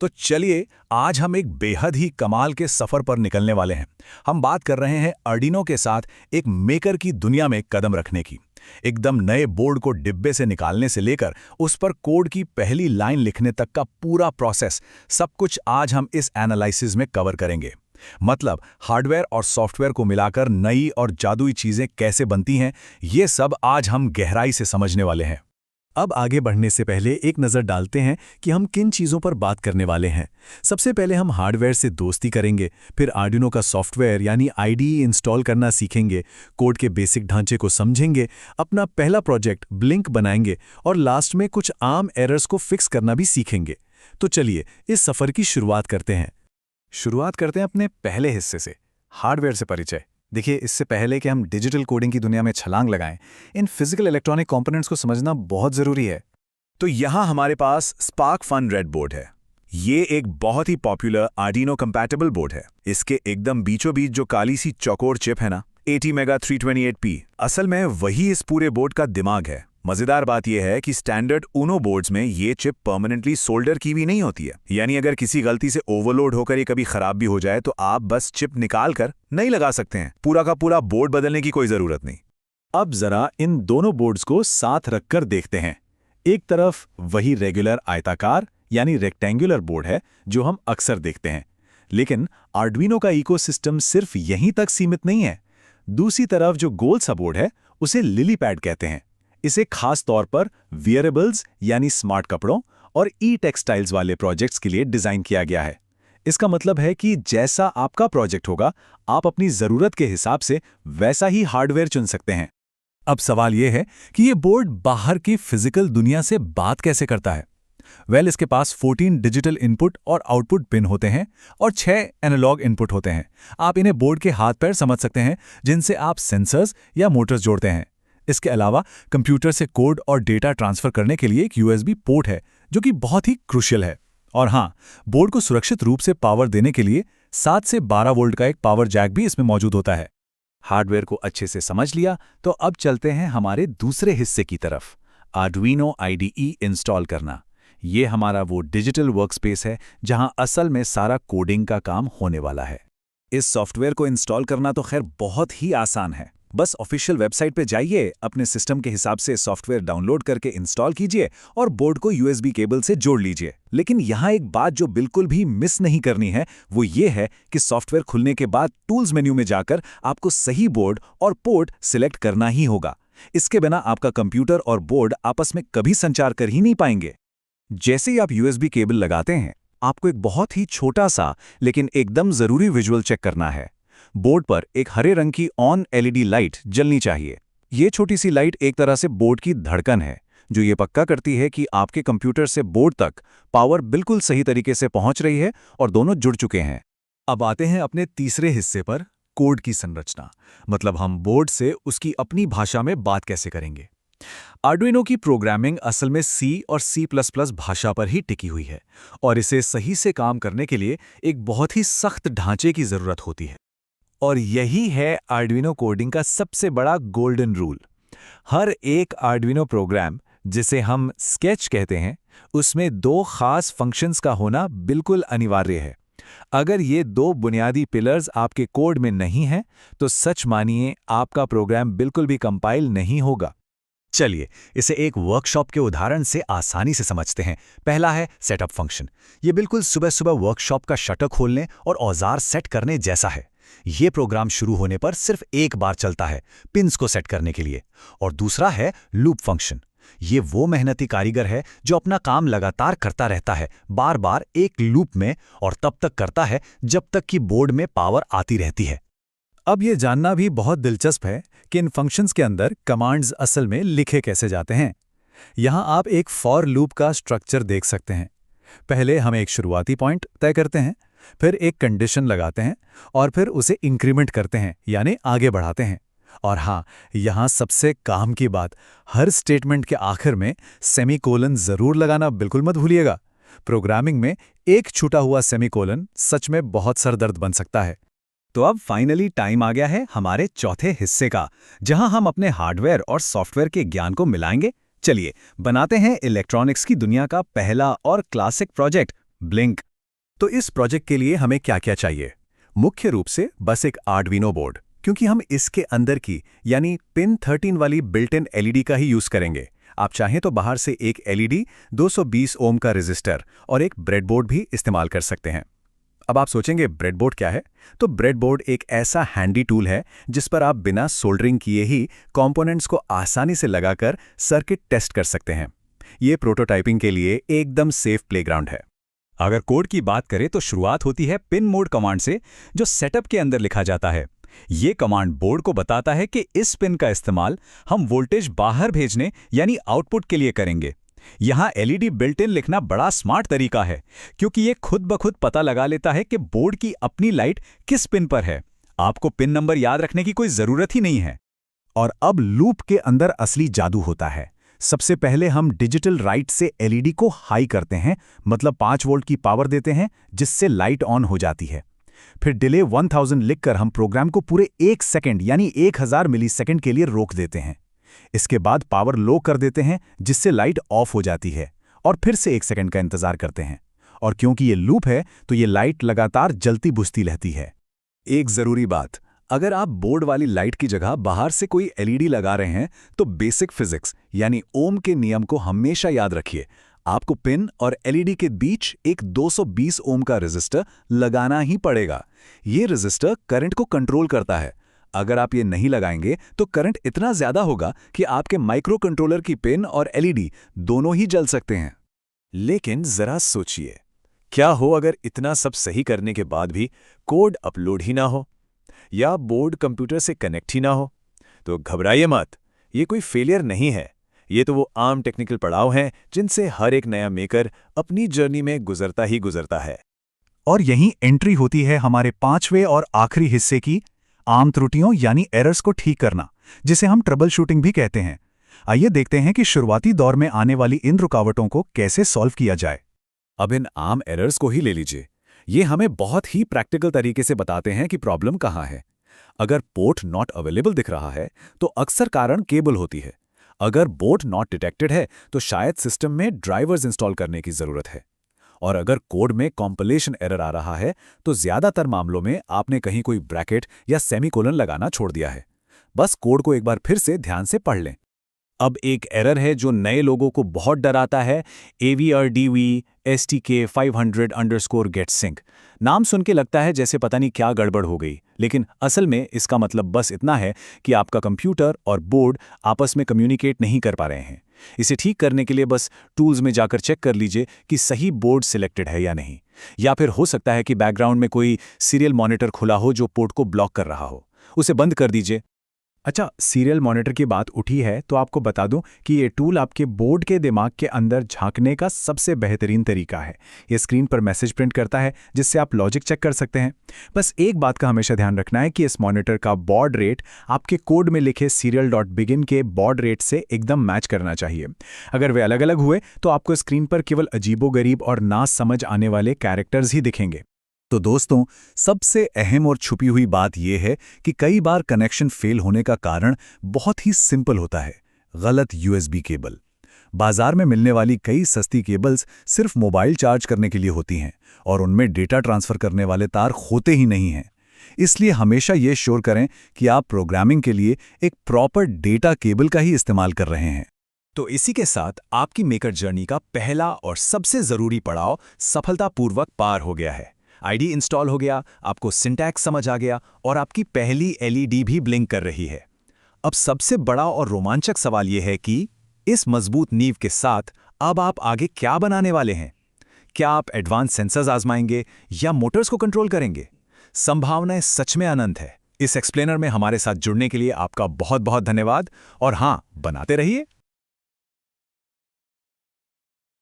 तो चलिए आज हम एक बेहद ही कमाल के सफर पर निकलने वाले हैं। हम बात कर रहे हैं आर्डिनो के साथ एक मेकर की दुनिया में कदम रखने की। एकदम नए बोर्ड को डिब्बे से निकालने से लेकर उस पर कोड की पहली लाइन लिखने तक का पूरा प्रोसेस, सब कुछ आज हम इस एनालिसिस में कवर करेंगे। मतलब हार्डवेयर और सॉफ्टवेयर को मिलाकर नई और जादुई चीजें कैसे बनती हैं, ये सब आज हम गहराई से समझने वाले हैं। अब आगे बढ़ने से पहले एक नज़र डालते हैं कि हम किन चीज़ों पर बात करने वाले हैं। सबसे पहले हम हार्डवेयर से दोस्ती करेंगे, फिर आर्डिनो का सॉफ्टवेयर यानी आईडीई इंस्टॉल करना सीखेंगे, कोड के बेसिक ढांचे को समझेंगे, अपना पहला प्रोजेक्ट ब्लिंक बनाएंगे और लास्ट में कुछ आम एरर्स को फिक्स करना भी सीखेंगे। तो चलिए इस सफ़र की शुरुआत करते हैं। शुरुआत करते हैं अपने पहले हिस्से से, हार्डवेयर से परिचय। देखिए, इससे पहले कि हम डिजिटल कोडिंग की दुनिया में छलांग लगाएं, इन फिजिकल इलेक्ट्रॉनिक कंपोनेंट्स को समझना बहुत ज़रूरी है। तो यहाँ हमारे पास SparkFun रेड बोर्ड है। ये एक बहुत ही पॉपुलर आर्डिनो कंपैटिबल बोर्ड है। इसके एकदम बीचों बीच जो काली सी चौकोर चिप है ना, 80 मेगा 328p, असल में वही इस पूरे बोर्ड का दिमाग है। मजेदार बात यह है कि स्टैंडर्ड ऊनो बोर्ड्स में ये चिप परमानेंटली सोल्डर की हुई नहीं होती है। यानी अगर किसी गलती से ओवरलोड होकर ये कभी खराब भी हो जाए तो आप बस चिप निकाल कर नहीं लगा सकते हैं। पूरा का पूरा बोर्ड बदलने की कोई जरूरत नहीं। अब जरा इन दोनों बोर्ड्स को साथ रखकर देखते हैं। एक तरफ वही रेगुलर आयताकार यानी रेक्टेंगुलर बोर्ड है जो हम अक्सर देखते हैं, लेकिन आर्डुइनो का इकोसिस्टम सिर्फ यहीं तक सीमित नहीं है। दूसरी तरफ जो गोल सा बोर्ड है उसे लिली पैड कहते हैं। इसे खास तौर पर वियरेबल्स यानी स्मार्ट कपड़ों और टेक्सटाइल्स वाले प्रोजेक्ट्स के लिए डिजाइन किया गया है। इसका मतलब है कि जैसा आपका प्रोजेक्ट होगा, आप अपनी जरूरत के हिसाब से वैसा ही हार्डवेयर चुन सकते हैं। अब सवाल यह है कि ये बोर्ड बाहर की फिजिकल दुनिया से बात कैसे करता है। इसके पास 14 डिजिटल इनपुट और आउटपुट पिन होते हैं और 6 एनालॉग इनपुट होते हैं। आप इन्हें बोर्ड के हाथ पैर समझ सकते हैं, जिनसे आप सेंसर्स या मोटर्स जोड़ते हैं। इसके अलावा कंप्यूटर से कोड और डेटा ट्रांसफर करने के लिए एक यूएसबी पोर्ट है, जो कि बहुत ही क्रूशियल है। और हाँ, बोर्ड को सुरक्षित रूप से पावर देने के लिए 7 से 12 वोल्ट का एक पावर जैक भी इसमें मौजूद होता है। हार्डवेयर को अच्छे से समझ लिया तो अब चलते हैं हमारे दूसरे हिस्से की तरफ, आर्डुइनो आईडीई इंस्टॉल करना। ये हमारा वो डिजिटल वर्कस्पेस है जहां असल में सारा कोडिंग का काम होने वाला है। इस सॉफ्टवेयर को इंस्टॉल करना तो खैर बहुत ही आसान है। बस ऑफिशियल वेबसाइट पे जाइए, अपने सिस्टम के हिसाब से सॉफ्टवेयर डाउनलोड करके इंस्टॉल कीजिए और बोर्ड को यूएसबी केबल से जोड़ लीजिए। लेकिन यहाँ एक बात जो बिल्कुल भी मिस नहीं करनी है, वो ये है कि सॉफ्टवेयर खुलने के बाद टूल्स मेन्यू में जाकर आपको सही बोर्ड और पोर्ट सिलेक्ट करना ही होगा। इसके बिना आपका कंप्यूटर और बोर्ड आपस में कभी संचार कर ही नहीं पाएंगे। जैसे ही आप यूएसबी केबल लगाते हैं, आपको एक बहुत ही छोटा सा लेकिन एकदम जरूरी विजुअल चेक करना है। बोर्ड पर एक हरे रंग की ऑन एलईडी लाइट जलनी चाहिए। ये छोटी सी लाइट एक तरह से बोर्ड की धड़कन है, जो ये पक्का करती है कि आपके कंप्यूटर से बोर्ड तक पावर बिल्कुल सही तरीके से पहुंच रही है और दोनों जुड़ चुके हैं। अब आते हैं अपने तीसरे हिस्से पर, कोड की संरचना। मतलब हम बोर्ड से उसकी अपनी भाषा में बात कैसे करेंगे। आर्डुइनो की प्रोग्रामिंग असल में C और C++ भाषा पर ही टिकी हुई है और इसे सही से काम करने के लिए एक बहुत ही सख्त ढांचे की जरूरत होती है। और यही है आर्डुइनो कोडिंग का सबसे बड़ा गोल्डन रूल। हर एक आर्डुइनो प्रोग्राम, जिसे हम स्केच कहते हैं, उसमें 2 खास फंक्शंस का होना बिल्कुल अनिवार्य है। अगर ये 2 बुनियादी पिलर्स आपके कोड में नहीं हैं, तो सच मानिए आपका प्रोग्राम बिल्कुल भी कंपाइल नहीं होगा। चलिए इसे एक वर्कशॉप के उदाहरण से आसानी से समझते हैं। पहला है सेटअप फंक्शन। ये बिल्कुल सुबह सुबह वर्कशॉप का शटर खोलने और औजार सेट करने जैसा है। ये प्रोग्राम शुरू होने पर सिर्फ एक बार चलता है, पिन्स को सेट करने के लिए। और दूसरा है लूप फंक्शन। ये वो मेहनती कारीगर है जो अपना काम लगातार करता रहता है, बार बार एक लूप में, और तब तक करता है जब तक कि बोर्ड में पावर आती रहती है। अब ये जानना भी बहुत दिलचस्प है कि इन फंक्शंस के अंदर कमांड्स असल में लिखे कैसे जाते हैं। यहाँ आप एक फॉर लूप का स्ट्रक्चर देख सकते हैं। पहले हम एक शुरुआती पॉइंट तय करते हैं, फिर एक कंडीशन लगाते हैं और फिर उसे इंक्रीमेंट करते हैं, यानी आगे बढ़ाते हैं। और हाँ, यहाँ सबसे काम की बात, हर स्टेटमेंट के आखिर में सेमीकोलन जरूर लगाना बिल्कुल मत भूलिएगा। प्रोग्रामिंग में एक छूटा हुआ सेमीकोलन सच में बहुत सरदर्द बन सकता है। तो अब फाइनली टाइम आ गया है हमारे चौथे हिस्से का, जहां हम अपने हार्डवेयर और सॉफ्टवेयर के ज्ञान को मिलाएंगे। चलिए बनाते हैं इलेक्ट्रॉनिक्स की दुनिया का पहला और क्लासिक प्रोजेक्ट, ब्लिंक। तो इस प्रोजेक्ट के लिए हमें क्या क्या चाहिए? मुख्य रूप से बस एक आर्डुइनो बोर्ड, क्योंकि हम इसके अंदर की यानी पिन 13 वाली बिल्ट इन एलईडी का ही यूज करेंगे। आप चाहें तो बाहर से एक एलईडी, 220 ओम का रेजिस्टर और एक ब्रेडबोर्ड भी इस्तेमाल कर सकते हैं। अब आप सोचेंगे ब्रेडबोर्ड क्या है? तो ब्रेडबोर्ड एक ऐसा हैंडी टूल है जिस पर आप बिना सोल्डरिंग किए ही कंपोनेंट्स को आसानी से लगाकर सर्किट टेस्ट कर सकते हैं। ये प्रोटोटाइपिंग के लिए एकदम सेफ प्लेग्राउंड है। अगर कोड की बात करें तो शुरुआत होती है पिन मोड कमांड से, जो सेटअप के अंदर लिखा जाता है। ये कमांड बोर्ड को बताता है कि इस पिन का इस्तेमाल हम वोल्टेज बाहर भेजने यानी आउटपुट के लिए करेंगे। यहाँ एलईडी बिल्ट इन लिखना बड़ा स्मार्ट तरीका है, क्योंकि ये खुद ब खुद पता लगा लेता है कि बोर्ड की अपनी लाइट किस पिन पर है। आपको पिन नंबर याद रखने की कोई जरूरत ही नहीं है। और अब लूप के अंदर असली जादू होता है। सबसे पहले हम डिजिटल राइट से एलईडी को हाई करते हैं, मतलब 5 वोल्ट की पावर देते हैं, जिससे लाइट ऑन हो जाती है। फिर डिले 1000 लिखकर हम प्रोग्राम को पूरे 1 सेकंड यानी 1000 मिलीसेकंड के लिए रोक देते हैं। इसके बाद पावर लो कर देते हैं, जिससे लाइट ऑफ हो जाती है, और फिर से 1 सेकंड का इंतजार करते हैं। और क्योंकि ये लूप है तो ये लाइट लगातार जलती बुझती रहती है। एक जरूरी बात, अगर आप बोर्ड वाली लाइट की जगह बाहर से कोई एलईडी लगा रहे हैं तो बेसिक फिजिक्स यानी ओम के नियम को हमेशा याद रखिए। आपको पिन और एलईडी के बीच एक 220 ओम का रेजिस्टर लगाना ही पड़ेगा। ये रेजिस्टर करंट को कंट्रोल करता है। अगर आप ये नहीं लगाएंगे तो करंट इतना ज्यादा होगा कि आपके माइक्रो कंट्रोलर की पिन और एलईडी दोनों ही जल सकते हैं। लेकिन जरा सोचिए, क्या हो अगर इतना सब सही करने के बाद भी कोड अपलोड ही ना हो या बोर्ड कंप्यूटर से कनेक्ट ही ना हो? तो घबराइए मत, ये कोई फेलियर नहीं है। ये तो वो आम टेक्निकल पड़ाव हैं जिनसे हर एक नया मेकर अपनी जर्नी में गुजरता ही गुजरता है। और यहीं एंट्री होती है हमारे 5वें और आखिरी हिस्से की, आम त्रुटियों यानी एरर्स को ठीक करना, जिसे हम ट्रबल शूटिंग भी कहते हैं। आइए देखते हैं कि शुरुआती दौर में आने वाली इन रुकावटों को कैसे सॉल्व किया जाए। अब इन आम एरर्स को ही ले लीजिए। ये हमें बहुत ही प्रैक्टिकल तरीके से बताते हैं कि प्रॉब्लम कहाँ है। अगर पोर्ट नॉट अवेलेबल दिख रहा है तो अक्सर कारण केबल होती है। अगर बोर्ड नॉट डिटेक्टेड है तो शायद सिस्टम में ड्राइवर्स इंस्टॉल करने की जरूरत है। और अगर कोड में कॉम्पिलेशन एरर आ रहा है तो ज्यादातर मामलों में आपने कहीं कोई ब्रैकेट या सेमीकोलन लगाना छोड़ दिया है। बस कोड को एक बार फिर से ध्यान से पढ़ लें। अब एक एरर है जो नए लोगों को बहुत डराता है, AVRDV STK 500_GetSync। नाम सुन के लगता है जैसे पता नहीं क्या गड़बड़ हो गई, लेकिन असल में इसका मतलब बस इतना है कि आपका कंप्यूटर और बोर्ड आपस में कम्युनिकेट नहीं कर पा रहे हैं। इसे ठीक करने के लिए बस टूल्स में जाकर चेक कर लीजिए कि सही बोर्ड सिलेक्टेड है या नहीं। या फिर हो सकता है कि बैकग्राउंड में कोई सीरियल मॉनिटर खुला हो जो पोर्ट को ब्लॉक कर रहा हो, उसे बंद कर दीजिए। अच्छा, सीरियल मॉनिटर की बात उठी है तो आपको बता दूं कि ये टूल आपके बोर्ड के दिमाग के अंदर झांकने का सबसे बेहतरीन तरीका है। ये स्क्रीन पर मैसेज प्रिंट करता है जिससे आप लॉजिक चेक कर सकते हैं। बस एक बात का हमेशा ध्यान रखना है कि इस मॉनिटर का बॉड रेट आपके कोड में लिखे serial.begin के बॉड रेट से एकदम मैच करना चाहिए। अगर वे अलग अलग हुए तो आपको स्क्रीन पर केवल अजीबोगरीब और ना समझ आने वाले कैरेक्टर्स ही दिखेंगे। तो दोस्तों, सबसे अहम और छुपी हुई बात यह है कि कई बार कनेक्शन फेल होने का कारण बहुत ही सिंपल होता है, गलत USB केबल। बाजार में मिलने वाली कई सस्ती केबल्स सिर्फ मोबाइल चार्ज करने के लिए होती हैं और उनमें डेटा ट्रांसफर करने वाले तार होते ही नहीं हैं। इसलिए हमेशा ये श्योर करें कि आप प्रोग्रामिंग के लिए एक प्रॉपर डेटा केबल का ही इस्तेमाल कर रहे हैं। तो इसी के साथ आपकी मेकर जर्नी का पहला और सबसे ज़रूरी पड़ाव सफलतापूर्वक पार हो गया है। आईडी इंस्टॉल हो गया, आपको सिंटैक्स समझ आ गया और आपकी पहली एलईडी भी ब्लिंक कर रही है। अब सबसे बड़ा और रोमांचक सवाल यह है कि इस मजबूत नींव के साथ अब आप आगे क्या बनाने वाले हैं? क्या आप एडवांस सेंसर्स आजमाएंगे या मोटर्स को कंट्रोल करेंगे? संभावनाएं सच में अनंत है। इस एक्सप्लेनर में हमारे साथ जुड़ने के लिए आपका बहुत बहुत धन्यवाद और हाँ, बनाते रहिए।